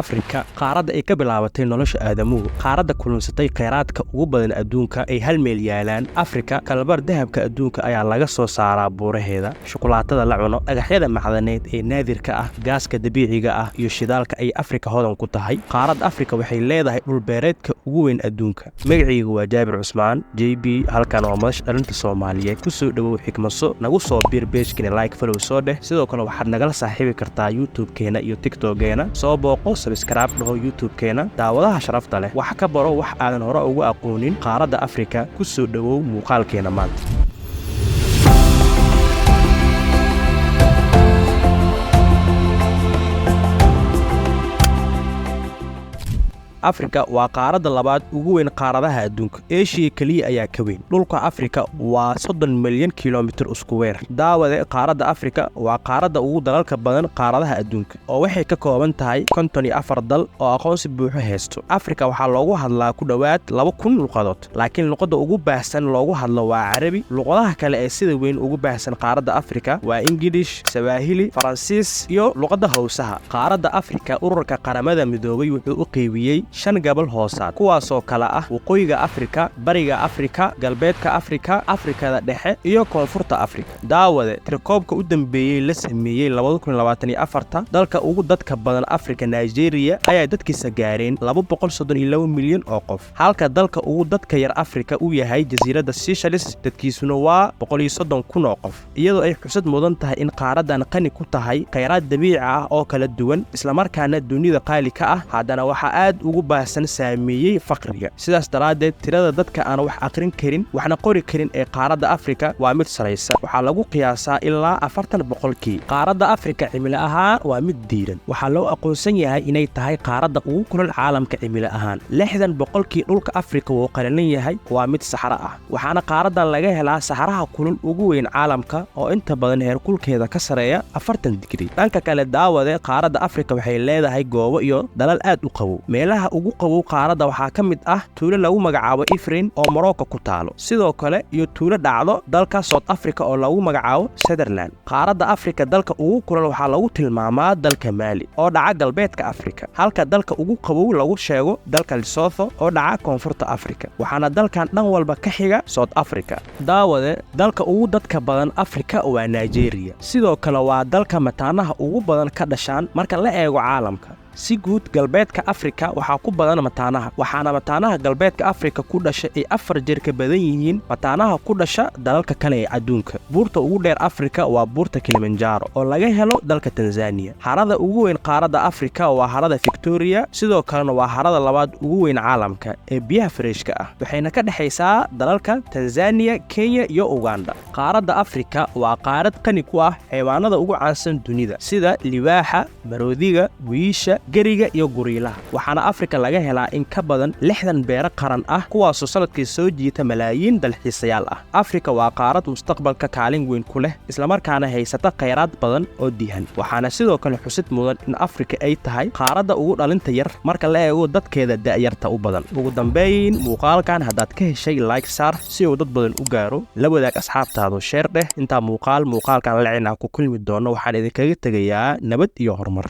afrika qaaradda ay ka bilaabatay nolosha aadamuhu qaaradda kulunsatay kheyraadka ugu badan adduunka ay hal meel yaalaan afrika kalabar dahabka adduunka ayaa laga soo saaraa buuraheeda shukulaatada la cuno dhagaxyada macdaneed ee naadirka ah gaaska dabiiciga ah iyo shidaalka ay afrika hodan ku tahay qaaradda afrika waxay leedahay dhulbeereedka ugu weyn adduunka magacaygu waa jaabir cusmaan jb halkan waa madasha dhalinta soomaaliyeed kusoo dhawow xikmaso nagu soo biir beejkina like follow soo dheh sidoo kale waxaad nagala saaxiibi kartaa youtube-keena iyo tiktok-geena soo booqo sabskraib dhaho youtube-keena daawadaha sharafta leh wax ka baro wax aadan hore ugu aqoonin qaaradda afrika ku soo dhawow muuqaalkeena maanta afrika waa qaaradda labaad ugu weyn qaaradaha adduunka eeshiya keliya ayaa ka weyn dhulka afrika waa 30 milyan kilomitir isku weer daawade qaaradda afrika waa qaaradda ugu dalalka badan qaaradaha adduunka oo waxay ka kooban tahay 54 dal oo aqoonsi buuxo haysto afrika waxaa loogu hadlaa ku dhowaad 2,000 luqadood laakiin luqadda ugu baahsan loogu hadlo waa carabi luqadaha kale ee sida weyn ugu baahsan qaaradda afrika waa ingilish sawaahili faransiis iyo luqadda hawsaha qaaradda afrika ururka qaramada midoobay wuxuu u qeybiyey 5 gobol hoosaad kuwaasoo kala ah waqooyiga afrika bariga afrika galbeedka afrika afrikada dhexe iyo koonfurta afrika daawade tirkoobka u dambeeyey la sameeyey 2024 dalka ugu dadka badan afrika Nigeria ayaa dadkiisa gaareen 232 milyan oo qof halka dalka ugu dadka yar afrika uu yahay jasiiradda Seychelles dadkiisuna waa 130 kun oo qof iyadoo ay xusad mudan tahay in qaaradan qani ku tahay kheyraad dabiici ah oo kala duwan isla markaana dunida qaali ka ah haddana waxa aad ugu baahsan saameeyay faqriga sidaas daraadeed tirada dadka aan wax aqrin karin waxna qori karin ee qaaradda afrika waa mid sareysa waxaa lagu qiyaasaa ilaa 40% qaaradda afrika cimilo ahaan waa mid diiran waxaa loo aqoonsan yahay inay tahay qaaradda ugu kulul caalamka cimilo ahaan 60% dhulka afrika wuu qalalan yahay waa mid saxara ah waxaana qaaradan laga helaa saxaraha kulul ugu weyn caalamka oo inta badan heerkulkeeda ka sareeya 40 digrii dhanka kale daawade qaaradda afrika waxay leedahay goobo iyo dalal aad u qabow meelaha ugu qabow qaaradda waxaa ka mid ah tuulo lagu magacaabo Ifrin oo Morocco ku taalo sidoo kale iyo tuulo dhacdo dalka South Africa oo lagu magacaabo Sutherland qaaradda afrika dalka ugu kulul waxaa lagu tilmaamaa dalka Mali oo dhaca galbeedka afrika halka dalka ugu qabow lagu sheego dalka Lesotho oo dhaca koonfurta afrika waxaana dalkan dhan walba ka xiga South Africa daawade dalka ugu dadka badan afrika waa Nigeria sidoo kale waa dalka mataanaha ugu badan ka dhashaan marka la eego caalamka si guud galbeedka afrika waxaa ku badan mataanaha waxaana mataanaha galbeedka afrika ku dhasha ay 4 jeer ka badan yihiin mataanaha ku dhasha dalalka kale ee adduunka buurta ugu dheer afrika waa buurta Kilimanjaro oo laga helo dalka Tanzania harada ugu weyn qaaradda afrika waa harada Victoria sidoo kalena waa harada labaad ugu weyn caalamka ee biyaha freeshka ah waxayna ka dhaxaysaa dalalka Tanzania Kenya iyo Uganda qaaradda afrika waa qaarad qani ku ah xayawaanada ugu caansan dunida sida libaaxa maroodiga wiisha gariga iyo guriilaha waxaana afrika laga helaa in ka badan 60 beero qaran ah kuwaasoo sanadkii soo jiita malaayiin dalxiisayaal ah afrika waa qaarad mustaqbalka kaalin weyn ku leh isla markaana haysata kheyraad badan oo dihan waxaana sidoo kale xusid mudan in afrika ay tahay qaaradda ugu dhalinta yar marka la eego dadkeeda da'yarta u badan ugu dambeyn muuqaalkan haddaad ka heshay like saar si uu dad badan u gaaro la wadaag asxaabtaadu sheer dheh intaa muuqaalkan la cinaa ku kulmi doono waxaan idinkaga tegayaa nabad iyo horumar